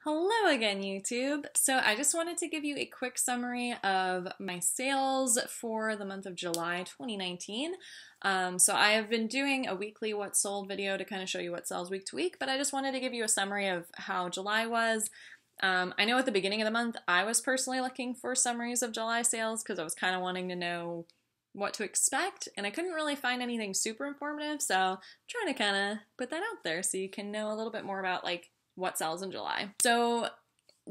Hello again, YouTube. So I just wanted to give you a quick summary of my sales for the month of July 2019. So I have been doing a weekly what sold video to kind of show you what sells week to week, but I just wanted to give you a summary of how July was. I know at the beginning of the month, I was personally looking for summaries of July sales because I was kind of wanting to know what to expect, and I couldn't really find anything super informative, so I'm trying to kind of put that out there so you can know a little bit more about like what sells in July. So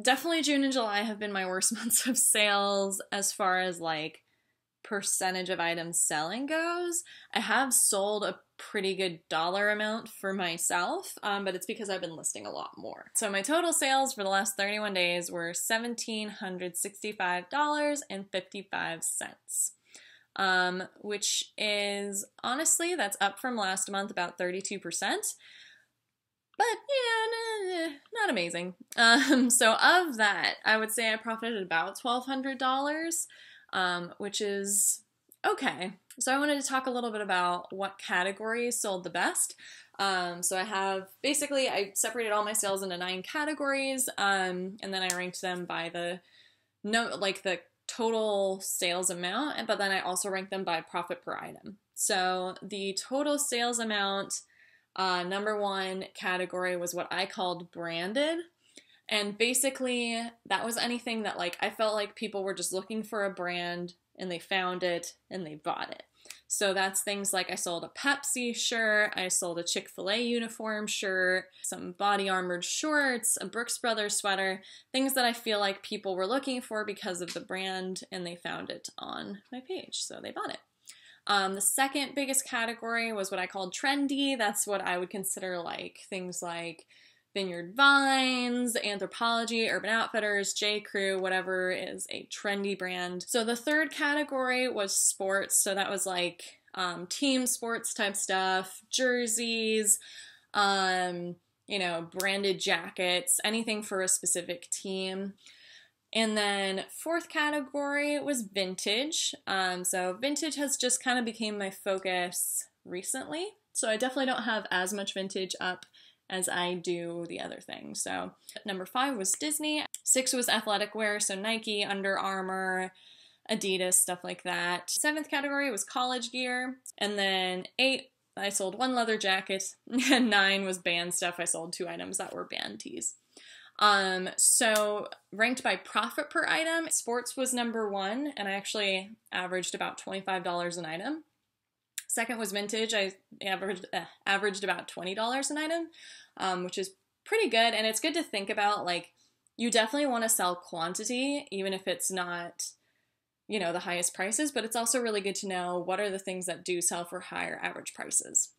definitely June and July have been my worst months of sales as far as like percentage of items selling goes. I have sold a pretty good dollar amount for myself, but it's because I've been listing a lot more. So my total sales for the last 31 days were $1,765.55, which is honestly, that's up from last month about 32%. But, not amazing. So of that, I would say I profited about $1,200, which is okay. So I wanted to talk a little bit about what categories sold the best. So I separated all my sales into 9 categories, and then I ranked them by the total sales amount, but then I also ranked them by profit per item. So the total sales amount, number 1 category was what I called branded. And basically that was anything that like I felt like people were just looking for a brand and they found it and they bought it. So that's things like I sold a Pepsi shirt, I sold a Chick-fil-A uniform shirt, some Body Armored shorts, a Brooks Brothers sweater, things that I feel like people were looking for because of the brand and they found it on my page, so they bought it. The second biggest category was what I called trendy. That's what I would consider like things like Vineyard Vines, Anthropologie, Urban Outfitters, J. Crew, whatever is a trendy brand. So the third category was sports. So that was like team sports type stuff, jerseys, branded jackets, anything for a specific team. And then fourth category was vintage. So vintage has just kind of became my focus recently. So I definitely don't have as much vintage up as I do the other things. So number 5 was Disney. 6 was athletic wear, so Nike, Under Armour, Adidas, stuff like that. 7th category was college gear. And then 8, I sold 1 leather jacket. And 9 was band stuff. I sold 2 items that were band tees. So ranked by profit per item, sports was number 1, and I actually averaged about $25 an item. Second was vintage. I averaged about $20 an item, which is pretty good. And it's good to think about, like, you definitely want to sell quantity, even if it's not, the highest prices, but it's also really good to know what are the things that do sell for higher average prices.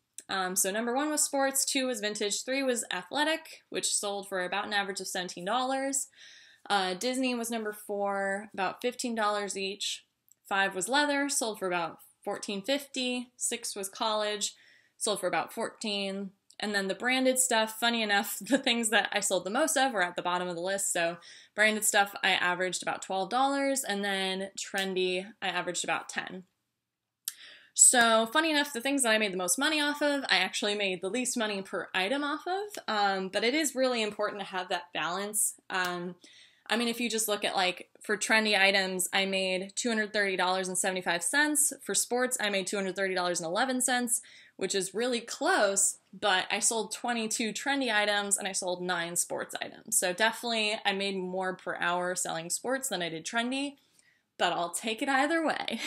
So number 1 was sports, 2 was vintage, 3 was athletic, which sold for about an average of $17. Disney was number 4, about $15 each. 5 was leather, sold for about $14.50. 6 was college, sold for about $14. And then the branded stuff, funny enough, the things that I sold the most of were at the bottom of the list. So branded stuff, I averaged about $12, and then trendy, I averaged about $10. So funny enough, the things that I made the most money off of, I actually made the least money per item off of, but it is really important to have that balance. If you just look at like, for trendy items, I made $230.75. For sports, I made $230.11, which is really close, but I sold 22 trendy items and I sold 9 sports items. So definitely I made more per hour selling sports than I did trendy, but I'll take it either way.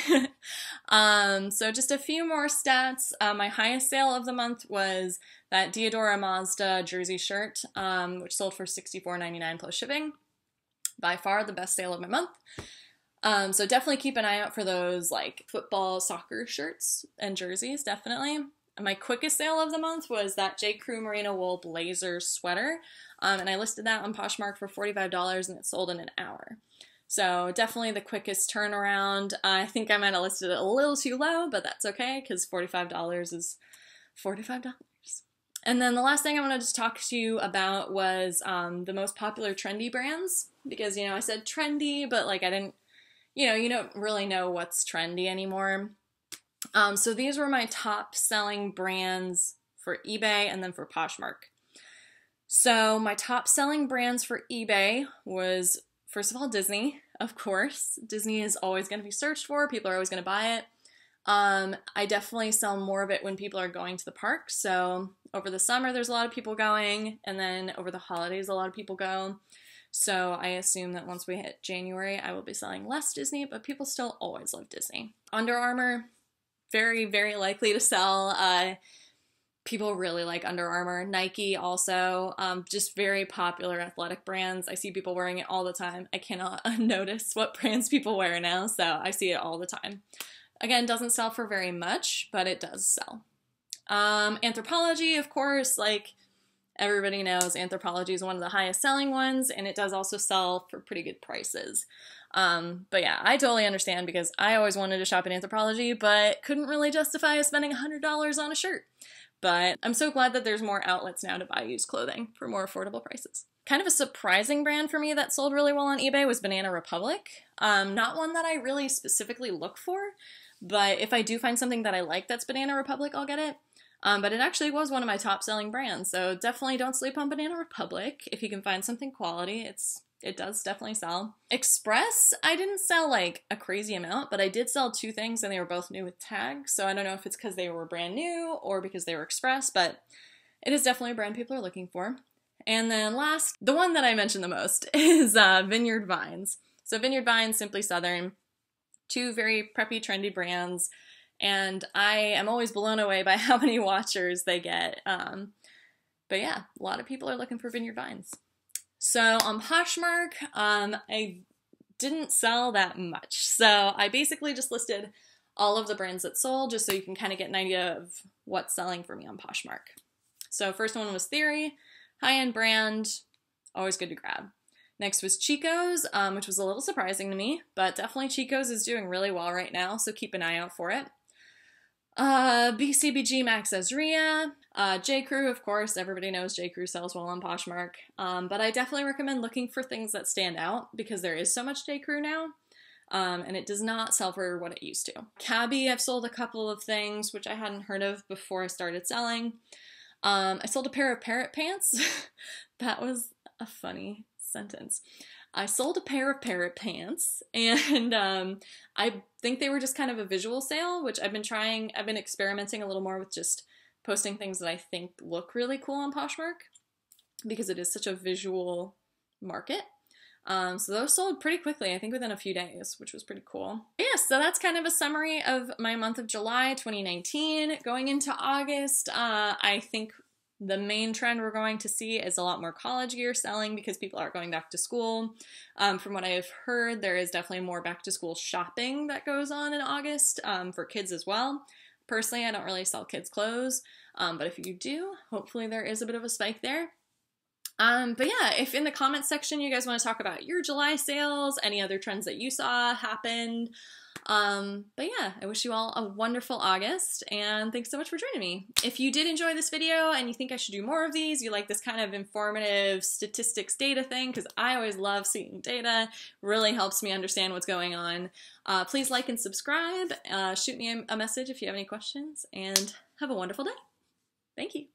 So just a few more stats. My highest sale of the month was that Diodora Mazda jersey shirt, which sold for $64.99 plus shipping. By far the best sale of my month. So definitely keep an eye out for those like football, soccer shirts and jerseys, definitely. My quickest sale of the month was that J. Crew Merino Wool Blazer sweater, and I listed that on Poshmark for $45 and it sold in an hour. So definitely the quickest turnaround. I think I might have listed it a little too low, but that's okay because $45 is $45. And then the last thing I want to just talk to you about was the most popular trendy brands, because, I said trendy, but like I didn't, you don't really know what's trendy anymore. So these were my top selling brands for eBay and then for Poshmark. So my top selling brands for eBay was, first of all, Disney, of course. Disney is always going to be searched for. People are always going to buy it. I definitely sell more of it when people are going to the park. So over the summer, there's a lot of people going, and then over the holidays, a lot of people go. So I assume that once we hit January, I will be selling less Disney, but people still always love Disney. Under Armour, very, very likely to sell. People really like Under Armour. Nike also, just very popular athletic brands. I see people wearing it all the time. I cannot notice what brands people wear now, so I see it all the time. Again, doesn't sell for very much, but it does sell. Anthropologie, of course, like everybody knows, Anthropologie is one of the highest selling ones, and it does also sell for pretty good prices. But yeah, I totally understand because I always wanted to shop at Anthropologie, but couldn't really justify spending $100 on a shirt. But I'm so glad that there's more outlets now to buy used clothing for more affordable prices. Kind of a surprising brand for me that sold really well on eBay was Banana Republic. Not one that I really specifically look for, but if I do find something that I like that's Banana Republic, I'll get it. But it actually was one of my top selling brands, so definitely don't sleep on Banana Republic. If you can find something quality, it does definitely sell. Express, I didn't sell like a crazy amount, but I did sell 2 things and they were both new with tags, so I don't know if it's because they were brand new or because they were Express, but it is definitely a brand people are looking for. And then last, the one that I mentioned the most is Vineyard Vines. So Vineyard Vines, Simply Southern, 2 very preppy, trendy brands, and I am always blown away by how many watchers they get. But yeah, a lot of people are looking for Vineyard Vines. So on Poshmark, I didn't sell that much. So I basically just listed all of the brands that sold just so you can kind of get an idea of what's selling for me on Poshmark. So first one was Theory, high-end brand, always good to grab. Next was Chico's, which was a little surprising to me, but definitely Chico's is doing really well right now, so keep an eye out for it. BCBG Max Azria, J. Crew, of course, everybody knows J. Crew sells well on Poshmark, but I definitely recommend looking for things that stand out because there is so much J. Crew now, and it does not sell for what it used to. Cabby, I've sold a couple of things which I hadn't heard of before I started selling. I sold a pair of parrot pants. That was a funny sentence. I sold a pair of parrot pants, and I think they were just kind of a visual sale, which I've been experimenting a little more with just posting things that I think look really cool on Poshmark, because it is such a visual market. So those sold pretty quickly, I think within a few days, which was pretty cool. Yeah, so that's kind of a summary of my month of July 2019. Going into August, I think the main trend we're going to see is a lot more college gear selling because people are going back to school. From what I've heard, there is definitely more back to school shopping that goes on in August for kids as well. Personally, I don't really sell kids clothes, but if you do, hopefully there is a bit of a spike there. But yeah, if in the comments section you guys want to talk about your July sales, any other trends that you saw happened. But yeah, I wish you all a wonderful August, and thanks so much for joining me. If you did enjoy this video and you think I should do more of these, you like this kind of informative statistics data thing, because I always love seeing data, really helps me understand what's going on. Please like and subscribe, shoot me a message if you have any questions, and have a wonderful day. Thank you.